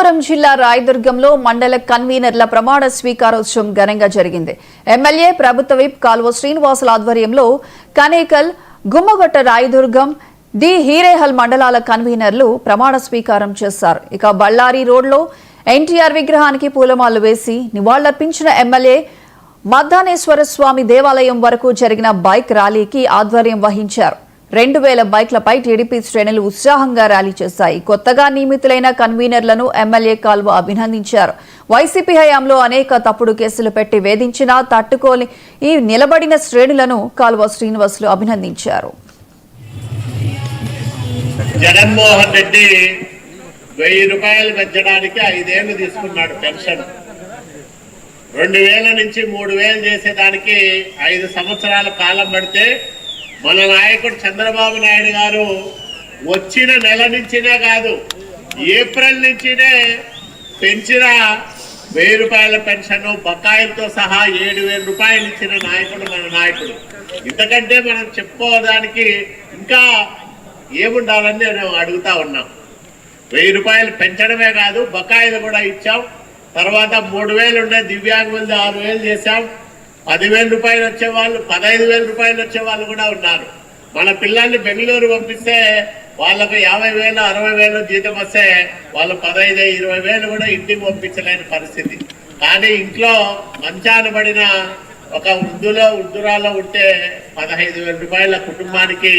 అనంతపురం జిల్లా రాయదుర్గంలో మండల కన్వీనర్ల ప్రమాణ స్వీకారోత్సవం ఘనంగా జరిగింది. ఎమ్మెల్యే ప్రభుత్వ విప్ కాల్వ శ్రీనివాసుల ఆధ్వర్యంలో కనేకల్, గుమ్మగొట్ట, రాయదుర్గం, డి హీరేహల్ మండలాల కన్వీనర్లు ప్రమాణ స్వీకారం చేశారు. ఇక బళ్ళారి రోడ్లో ఎన్టీఆర్ విగ్రహానికి పూలమాలలు వేసి నివాళులర్పించిన ఎమ్మెల్యే మద్దానేశ్వర స్వామి దేవాలయం వరకు జరిగిన బైక్ ర్యాలీకి ఆధ్వర్యం వహించారు. 2000 బైక్లపై టీడీపీ శ్రేణులు ఉత్సాహంగా ర్యాలీ చేశాయి. కొత్తగా నియమితులైన కన్వీనర్లను ఎమ్మెల్యే కాల్వ అభినందించారు. వైసీపీ హయాంలో అనేక తప్పుడు కేసులు పెట్టి వేధించినా తట్టుకోని ఈ నిలబడిన శ్రేణులను కాల్వ శ్రీనివాసులు అభినందించారు. జగన్మోహన్ రెడ్డి 1000 రూపాయలు పెంచడానికి 5 ఏళ్లు తీసుకున్నాడు పెన్షన్. 2000 నుంచి 3000 చేసేదానికి 5 సంవత్సరాల కాలం పడితే మన నాయకుడు చంద్రబాబు నాయుడు గారు వచ్చిన నెల నుంచినే కాదు, ఏప్రిల్ నుంచినే పెంచిన 1000 రూపాయల పెన్షన్ బకాయిలతో సహా 7000 రూపాయలు ఇచ్చిన నాయకుడు మన నాయకుడు. ఇంతకంటే మనం చెప్పుకోవడానికి ఇంకా ఏముండాలని నేను అడుగుతా ఉన్నాం. 1000 రూపాయలు పెంచడమే కాదు, బకాయిలు కూడా ఇచ్చాం. తర్వాత 3000 ఉండే దివ్యాంగులది 6000 చేశాం. 10,000 రూపాయలు వచ్చేవాళ్ళు, 15,000 రూపాయలు వచ్చేవాళ్ళు కూడా ఉన్నారు. మన పిల్లల్ని బెంగళూరు పంపిస్తే వాళ్ళకు 50,000, 60,000 జీతం వస్తే వాళ్ళు 15,000, 20,000 కూడా ఇంటికి పంపించలేని పరిస్థితి. కానీ ఇంట్లో మంచాన పడిన ఒక వృద్ధురాలో ఉంటే 15,000 రూపాయల కుటుంబానికి